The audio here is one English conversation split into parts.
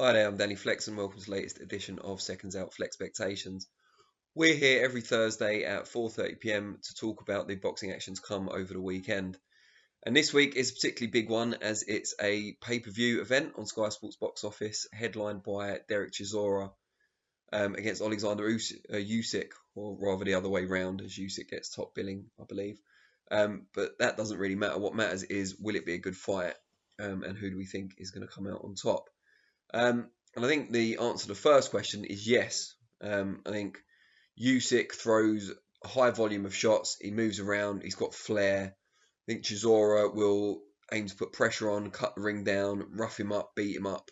Hi there, I'm Danny Flexen. Welcome to the latest edition of SecondsOut FLEXpectations. We're here every Thursday at 4:30 p.m. to talk about the boxing actions come over the weekend. And this week is a particularly big one as it's a pay-per-view event on Sky Sports Box Office headlined by Dereck Chisora against Oleksandr Usyk, or rather the other way round, as Usyk gets top billing, I believe. But that doesn't really matter. What matters is, will it be a good fight, and who do we think is going to come out on top? And I think the answer to the first question is yes. I think Usyk throws a high volume of shots. He moves around. He's got flair. I think Chisora will aim to put pressure on, cut the ring down, rough him up, beat him up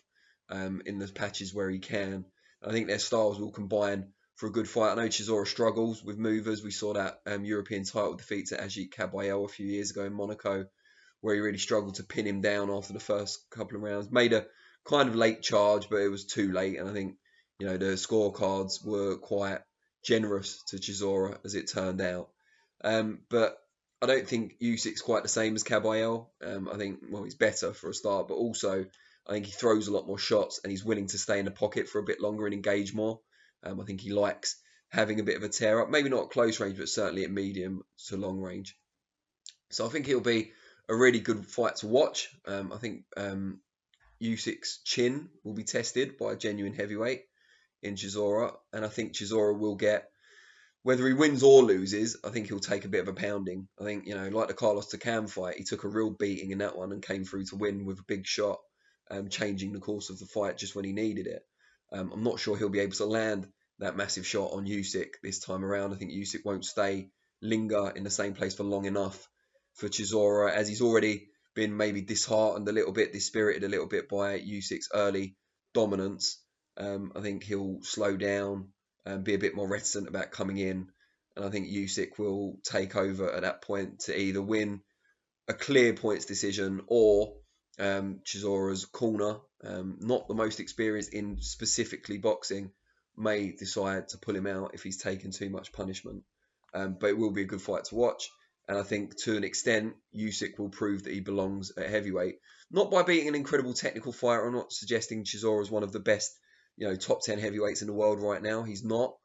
in the patches where he can. I think their styles will combine for a good fight. I know Chisora struggles with movers. We saw that European title defeat to Ajit Kabayel a few years ago in Monaco, where he really struggled to pin him down after the first couple of rounds. Made a kind of late charge, but it was too late. And I think, the scorecards were quite generous to Chisora, as it turned out. But I don't think Usyk's quite the same as Kabayel. I think, well, he's better for a start, but also I think he throws a lot more shots and he's willing to stay in the pocket for a bit longer and engage more. I think he likes having a bit of a tear up, maybe not at close range, but certainly at medium to long range. So I think it'll be a really good fight to watch. I think Usyk's chin will be tested by a genuine heavyweight in Chisora, and I think Chisora will get, whether he wins or loses, I think he'll take a bit of a pounding. I think, like the Carlos Takam fight, he took a real beating in that one and came through to win with a big shot, changing the course of the fight just when he needed it. I'm not sure he'll be able to land that massive shot on Usyk this time around. I think Usyk won't linger in the same place for long enough for Chisora, as he's already been maybe disheartened a little bit, dispirited a little bit by Usyk's early dominance. I think he'll slow down and be a bit more reticent about coming in. And I think Usyk will take over at that point to either win a clear points decision or Chisora's corner, not the most experienced in specifically boxing, may decide to pull him out if he's taken too much punishment. But it will be a good fight to watch. And I think to an extent, Usyk will prove that he belongs at heavyweight. Not by being an incredible technical fighter. I'm not suggesting Chisora is one of the best, top 10 heavyweights in the world right now. He's not.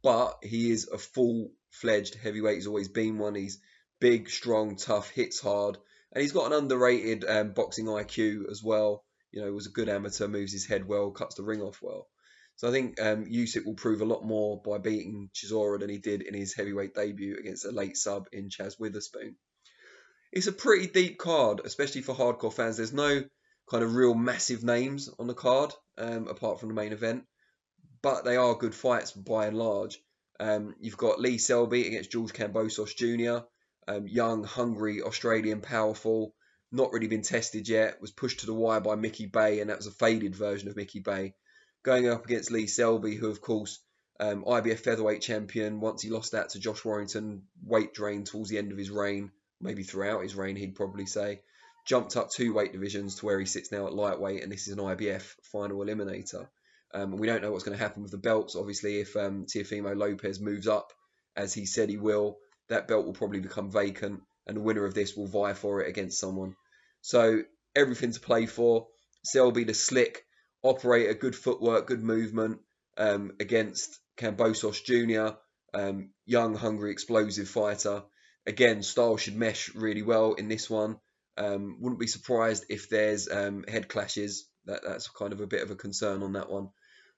But he is a full-fledged heavyweight. He's always been one. He's big, strong, tough, hits hard. And he's got an underrated boxing IQ as well. Was a good amateur, moves his head well, cuts the ring off well. So I think Usyk will prove a lot more by beating Chisora than he did in his heavyweight debut against a late sub in Chaz Witherspoon. It's a pretty deep card, especially for hardcore fans. There's no kind of real massive names on the card, apart from the main event. But they are good fights by and large. You've got Lee Selby against George Campos Jr., young, hungry, Australian, powerful, not really been tested yet, was pushed to the wire by Mickey Bay, and that was a faded version of Mickey Bay. Going up against Lee Selby, who, of course, IBF featherweight champion. Once he lost that to Josh Warrington, weight drain towards the end of his reign, maybe throughout his reign, he'd probably say. Jumped up 2 weight divisions to where he sits now at lightweight, and this is an IBF final eliminator. We don't know what's going to happen with the belts. Obviously, if Teofimo Lopez moves up, as he said he will, that belt will probably become vacant, and the winner of this will vie for it against someone. So everything to play for. Selby, the slick operator, good footwork, good movement against Cambosos Jr., young, hungry, explosive fighter. Again, style should mesh really well in this one. Wouldn't be surprised if there's head clashes. That's kind of a bit of a concern on that one.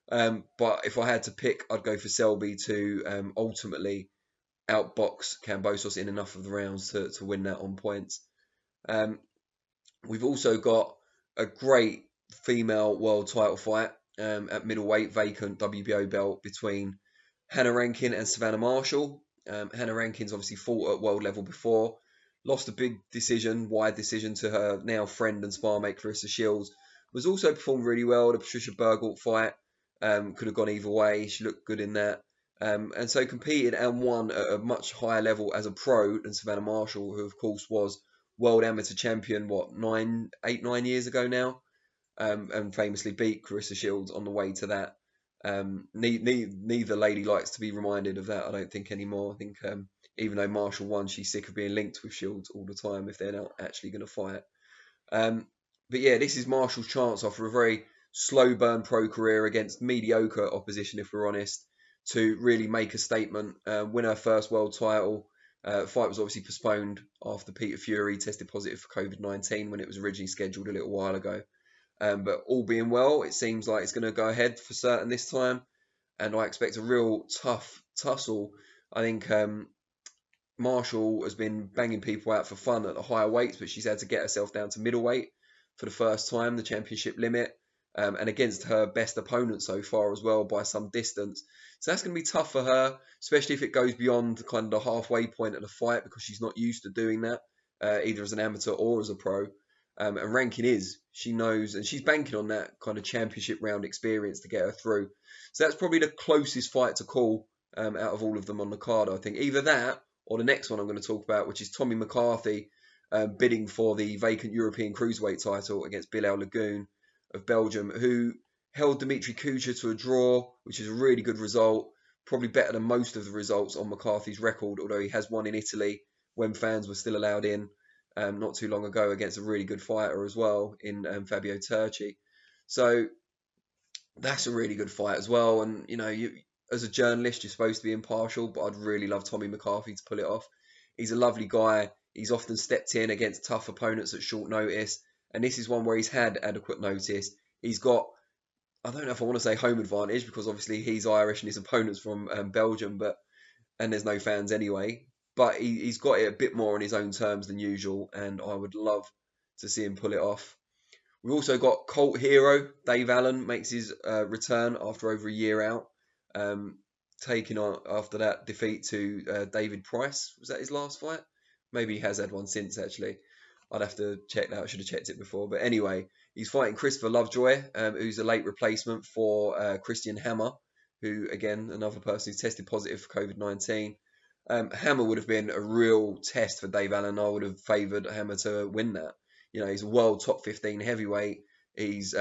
But if I had to pick, I'd go for Selby to ultimately outbox Cambosos in enough of the rounds to win that on points. We've also got a great female world title fight at middleweight, vacant WBO belt between Hannah Rankin and Savannah Marshall. Hannah Rankin's obviously fought at world level before, lost a big decision, wide decision to her now friend and sparmate Clarissa Shields. Was also performed really well. The Patricia Bergalt fight could have gone either way. She looked good in that. And so competed and won at a much higher level as a pro than Savannah Marshall, who of course was world amateur champion, 8-9 years ago now, and famously beat Clarissa Shields on the way to that. Neither lady likes to be reminded of that, I don't think, anymore. I think even though Marshall won, she's sick of being linked with Shields all the time if they're not actually going to fight. But yeah, this is Marshall's chance after a very slow burn pro career against mediocre opposition, if we're honest, to really make a statement, win her first world title. Fight was obviously postponed after Peter Fury tested positive for COVID-19 when it was originally scheduled a little while ago. But all being well, it seems like it's going to go ahead for certain this time, and I expect a real tough tussle. I think Marshall has been banging people out for fun at the higher weights, but she's had to get herself down to middleweight for the first time, the championship limit, and against her best opponent so far as well by some distance. So that's going to be tough for her, especially if it goes beyond kind of the halfway point of the fight, because she's not used to doing that, either as an amateur or as a pro. And Rankin she knows, and she's banking on that kind of championship round experience to get her through. So that's probably the closest fight to call out of all of them on the card, I think. Either that or the next one I'm going to talk about, which is Tommy McCarthy bidding for the vacant European Cruiserweight title against Bilal Lagoon of Belgium, who held Dimitri Kucha to a draw, which is a really good result, probably better than most of the results on McCarthy's record, although he has won in Italy when fans were still allowed in not too long ago against a really good fighter as well in Fabio Turchi. So that's a really good fight as well. And, you know, as a journalist, you're supposed to be impartial, but I'd really love Tommy McCarthy to pull it off. He's a lovely guy. He's often stepped in against tough opponents at short notice. And this is one where he's had adequate notice. He's got, I don't know if I want to say home advantage, because obviously he's Irish and his opponent's from Belgium, and there's no fans anyway. But he's got it a bit more on his own terms than usual, and I would love to see him pull it off. We've also got cult hero Dave Allen makes his return after over a year out, taking on after that defeat to David Price. Was that his last fight? Maybe he has had one since, actually. I'd have to check that. I should have checked it before. But anyway, he's fighting Christopher Lovejoy, who's a late replacement for Christian Hammer, who, again, another person who's tested positive for COVID-19. Hammer would have been a real test for Dave Allen. I would have favoured Hammer to win that. You know, he's a world top 15 heavyweight. He's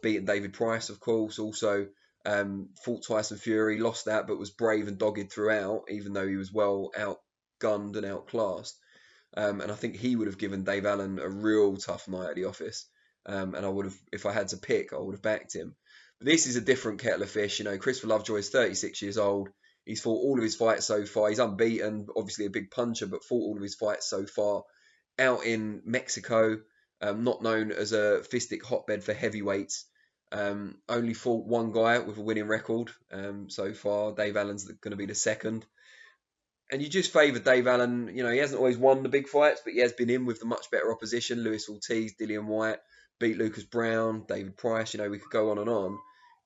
beaten David Price, of course. Also fought Tyson Fury, lost that, but was brave and dogged throughout, even though he was well outgunned and outclassed. And I think he would have given Dave Allen a real tough night at the office. And I would have, if I had to pick, I would have backed him. But this is a different kettle of fish. You know, Christopher Lovejoy is 36 years old. He's fought all of his fights so far. He's unbeaten, obviously a big puncher, but fought all of his fights so far out in Mexico, not known as a fistic hotbed for heavyweights. Only fought one guy with a winning record so far. Dave Allen's going to be the second. And you just favour Dave Allen. You know, he hasn't always won the big fights, but he has been in with the much better opposition. Luis Ortiz, Dillian White, beat Lucas Brown, David Price. You know, we could go on and on.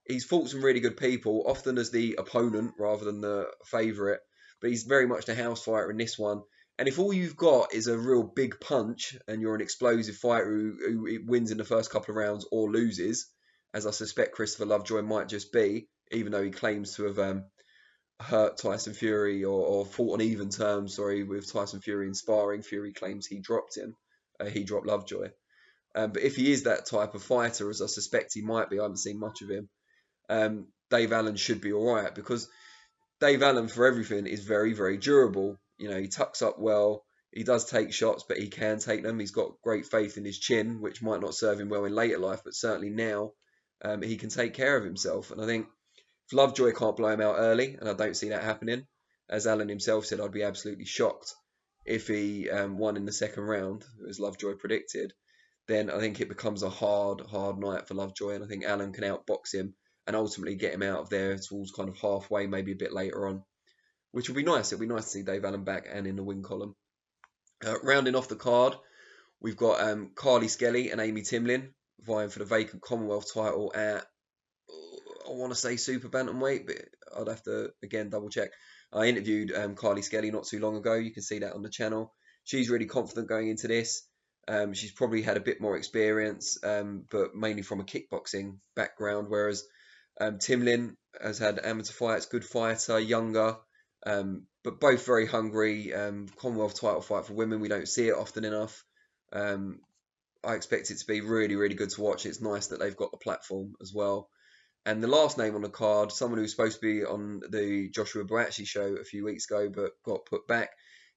He's fought some really good people, often as the opponent rather than the favourite. But he's very much the house fighter in this one. And if all you've got is a real big punch and you're an explosive fighter who wins in the first couple of rounds or loses, as I suspect Christopher Lovejoy might just be, even though he claims to have hurt Tyson Fury or fought on even terms, with Tyson Fury in sparring. Fury claims he dropped him. He dropped Lovejoy. But if he is that type of fighter, as I suspect he might be, I haven't seen much of him, Dave Allen should be all right, because Dave Allen, for everything, is very, very durable. You know, he tucks up well. He does take shots, but he can take them. He's got great faith in his chin, which might not serve him well in later life, but certainly now he can take care of himself. And I think if Lovejoy can't blow him out early, and I don't see that happening, as Allen himself said, I'd be absolutely shocked if he won in the second round, as Lovejoy predicted, then I think it becomes a hard night for Lovejoy, and I think Allen can outbox him and ultimately get him out of there towards kind of halfway, maybe a bit later on, which would be nice. It'd be nice to see Dave Allen back and in the win column. Rounding off the card, we've got Carly Skelly and Amy Timlin vying for the vacant Commonwealth title at, I want to say super bantamweight, but I'd have to, again, double check. I interviewed Carly Skelly not too long ago. You can see that on the channel. She's really confident going into this. She's probably had a bit more experience, but mainly from a kickboxing background, whereas Timlin has had amateur fights, good fighter, younger, but both very hungry. Commonwealth title fight for women, we don't see it often enough. I expect it to be really, really good to watch. It's nice that they've got the platform as well. And the last name on the card, someone who was supposed to be on the Joshua Boachi show a few weeks ago but got put back,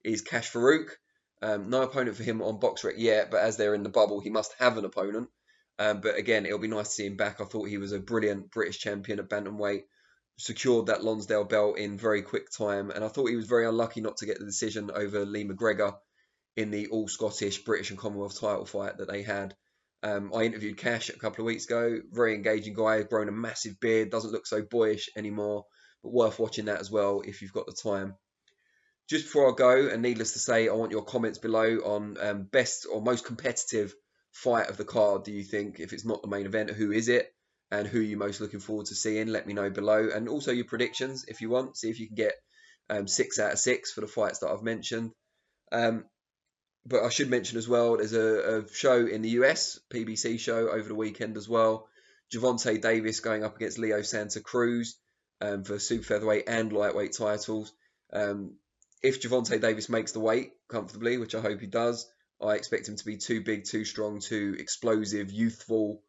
is Cash Farouk. No opponent for him on BoxRec yet, but as they're in the bubble, he must have an opponent. But again, it'll be nice to see him back. I thought he was a brilliant British champion at bantamweight, secured that Lonsdale belt in very quick time, and I thought he was very unlucky not to get the decision over Lee McGregor in the all Scottish, British, and Commonwealth title fight that they had. I interviewed Cash a couple of weeks ago. Very engaging guy, grown a massive beard, doesn't look so boyish anymore, but worth watching that as well if you've got the time. Just before I go, and needless to say, I want your comments below on best or most competitive fight of the card. Do you think, if it's not the main event, who is it? And who are you most looking forward to seeing? Let me know below. And also your predictions if you want. See if you can get 6 out of 6 for the fights that I've mentioned. But I should mention as well, there's a show in the US, PBC show over the weekend as well. Gervonta Davis going up against Leo Santa Cruz for super featherweight and lightweight titles. If Gervonta Davis makes the weight comfortably, which I hope he does, I expect him to be too big, too strong, too explosive, youthful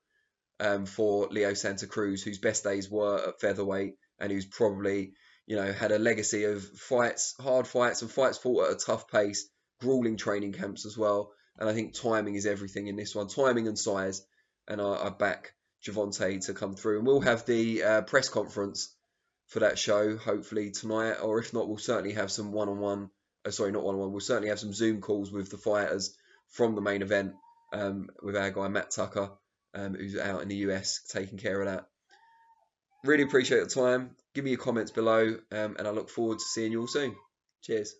for Leo Santa Cruz, whose best days were at featherweight and who's probably, had a legacy of fights, hard fights, and fights fought at a tough pace, grueling training camps as well. And I think timing is everything in this one, timing and size. And I back Gervonta to come through. And we'll have the press conference for that show, hopefully tonight, or if not, we'll certainly have some one-on-one. Sorry, not one-on-one. We'll certainly have some Zoom calls with the fighters from the main event with our guy Matt Tucker, who's out in the US taking care of that. Really appreciate the time. Give me your comments below, and I look forward to seeing you all soon. Cheers.